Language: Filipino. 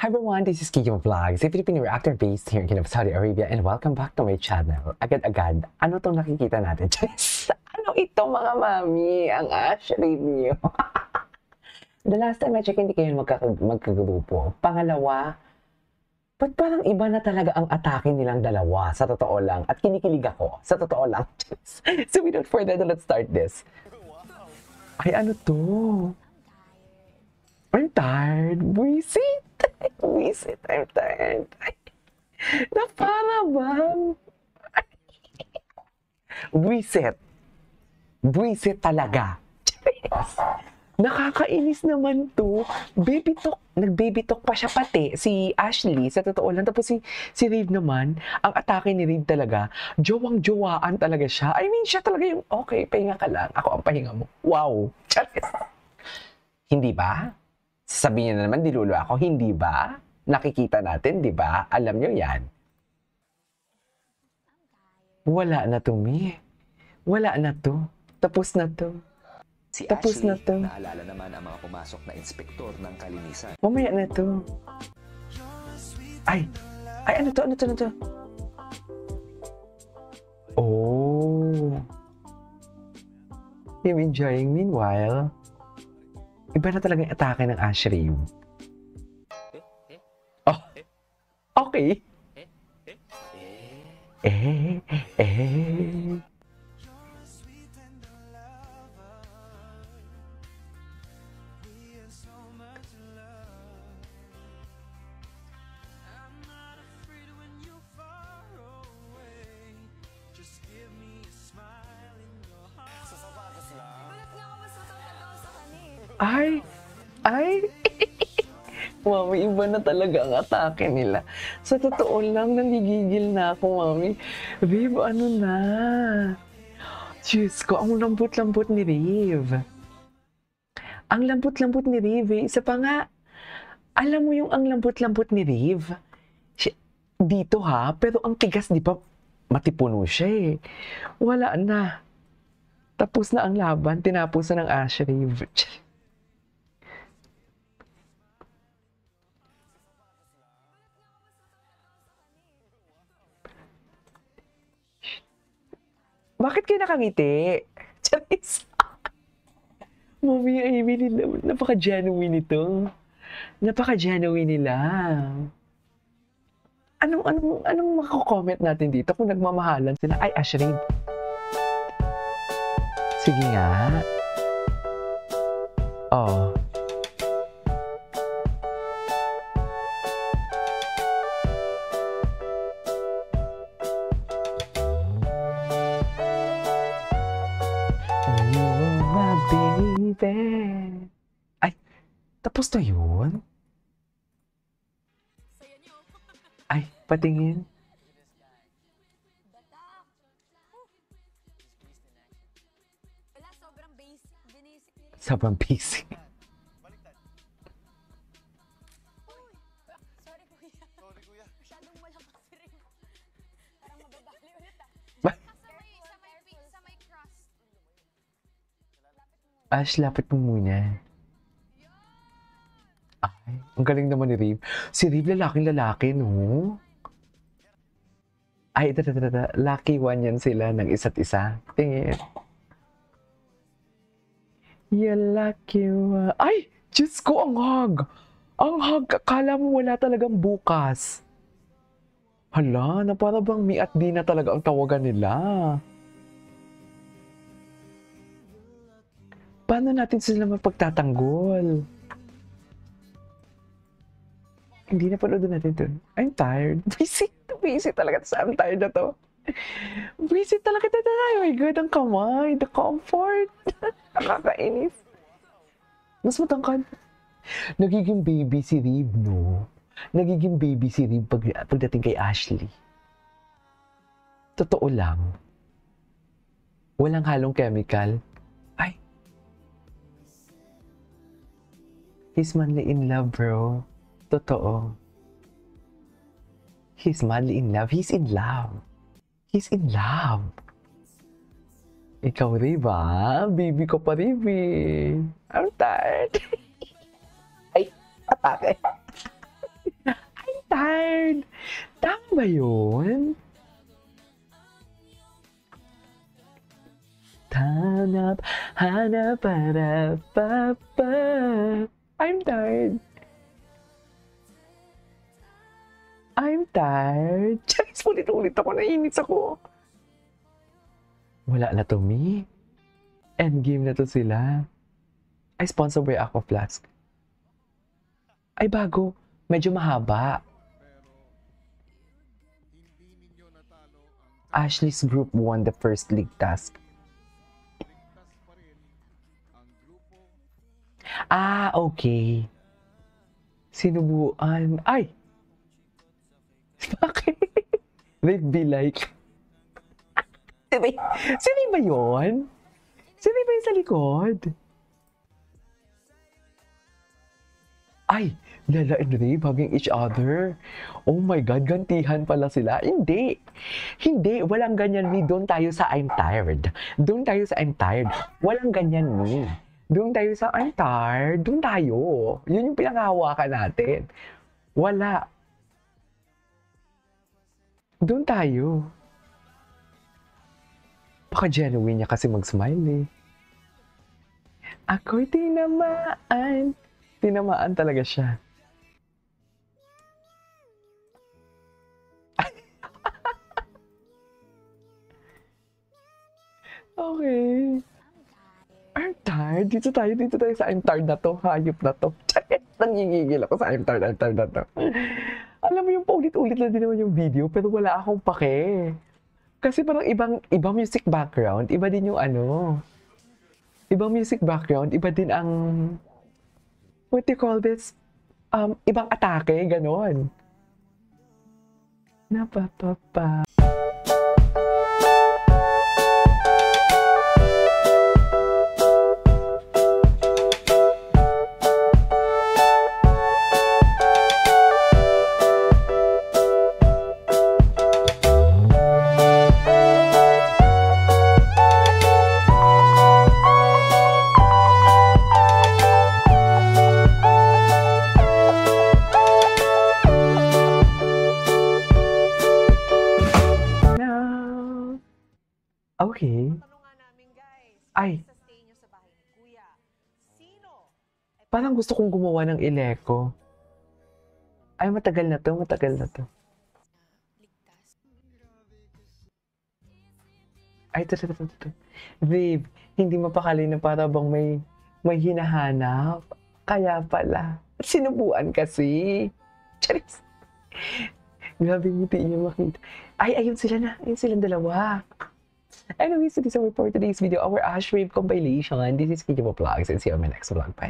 Hi everyone, this is Kiko Vlogs, a Filipino reactor based here in Kingdom of Saudi Arabia, and welcome back to my channel. Agad-agad, ano tong nakikita natin? Ano ito mga mami? Ang ashraid niyo. The last time I check, hindi kayo magkagrupo. Pangalawa, ba't parang iba na talaga ang atake nilang dalawa? Sa totoo lang. At kinikilig ako. Sa totoo lang. So without further ado, let's start this. Ay, ano to? I'm tired. Visit. Visit. I'm tired. Na para bang? Visit. Visit talaga. Nakakainis naman to. Baby talk. Nag-baby talk pa siya pati. Si Ashley, sa totoo lang. Tapos si Rave naman, ang atake ni Rave talaga, jowang-jowaan talaga siya. I mean, siya talaga yung, okay, pahinga ka lang. Ako ang pahinga mo. Wow. Charis. Hindi ba? Sasabihin niya na naman, dilulo ako. Hindi ba? Nakikita natin, di ba? Alam niyo yan. Wala na to, Mi. Wala na to. Tapos na to. Si Tapos Ashley, na to. naalala naman ang mga pumasok na inspektor ng kalinisan. Mamaya na to. Ay! Ay, ano to? Ano to? Ano to? Oh! Him enjoying meanwhile. Iba na talaga yung atake ng Ashray. Oh! Okay! Eh. Ay! Ay! Mami, iba na talaga ang atake nila. Sa totoo lang, nanggigigil na ako, Mami. Babe, ano na? Diyos ko, ang lambot-lambot ni Rive. Ang lambot-lambot ni Rive. Isa pa nga, alam mo yung ang lambot-lambot ni Rive? Dito ha, pero ang tigas, di ba, matipuno siya eh. Wala na. Tapos na ang laban, tinapos na ng Ashray. Bakit kayo nakangiti? Charis. Mami, I mean, napaka-genuine ito. Napaka-genuine nila. Anong mako-comment natin dito kung nagmamahalan sila? Ay, Ashray. Sige nga. Oh. You're my baby. Ay, tapos na yun? Ay, patingin. Sobrang basic. Sorry kuya. Masyadong malakas si Rin. Parang mababali ulit ah. Sa may crust. Ash, lapit mo muna. Ay, ang galing naman ni Rive. Si Rive, lalaking-lalaki, no? Ay, ito. Lucky one yan sila ng isa't isa. Tingin. You lucky one. Ay! Diyos ko, ang hug! Ang hug! Akala mo wala talagang bukas. Hala, na para bang mi at di na talaga ang tawagan nila. Paano natin sila mapagtatanggol? Hindi na panood natin to. I'm tired. Busy talaga. I'm tired na to. Busy talaga na tayo. Oh my God, ang kamay. The comfort. Nakakainis. Mas matangkad. Nagiging baby si Rib, no? Nagiging baby si Rib pagdating kay Ashley. Totoo lang. Walang halong chemical. Ay. He's madly in love, bro. Totoo. He's madly in love. He's in love. He's in love. Ikaw, Riva. Baby ko pa, Rivi. I'm tired. Ay, atake. ba yun? Hanap, hanap, para, pa. I'm tired. I'm tired. Charis, ulit-ulit ako. Nainis ako. Wala na to, me. Endgame na to sila. Ay, sponsored by Aqua Flask. Ay, bago. Medyo mahaba. Ashley's group won the first league task. Ah, okay. Sinubuan. Ay! Bakit? They'd be like... Sino ba yun? Sino ba yung sa likod? Ay! Lala and Ray hugging each other. Oh my God, gantihan pala sila. Hindi. Hindi. Walang ganyan, me. Doon tayo sa I'm tired. Doon tayo sa I'm tired. Walang ganyan, me. Doon tayo sa I'm tired. Doon tayo. Yun yung pinanghawakan natin. Wala. Doon tayo. Baka genuine niya kasi mag-smile eh. Ako'y tinamaan. Tinamaan talaga siya. Okay. I'm tired. Dito tayo sa I'm tired na to. Hayop na to. Nangigigil ako sa I'm tired na to. Alam mo yung paulit-ulit na din naman yung video, pero wala akong pake. Kasi parang ibang music background, iba din yung ano. Ibang music background, iba din ang, what do you call this? Ibang atake, ganon. Napapapa. Okay. Tanungan namin guys, Ay. sa stay nyo sa bahay ni Kuya, sino? Parang gusto kong gumawa ng Eleco. Ay, matagal na to. Ligtas. Ay, ito. Babe, hindi mapakali na para bang may hinahanap. Kaya pala. Sinubuan kasi. Charis. Grabe ngiti niyo makita. Ay, ayun sila na. Ayun silang dalawa. Anyways, this is our for today's video, our Ash Rave compilation. This is Kiki Vlogs, and see you on my next vlog. Bye.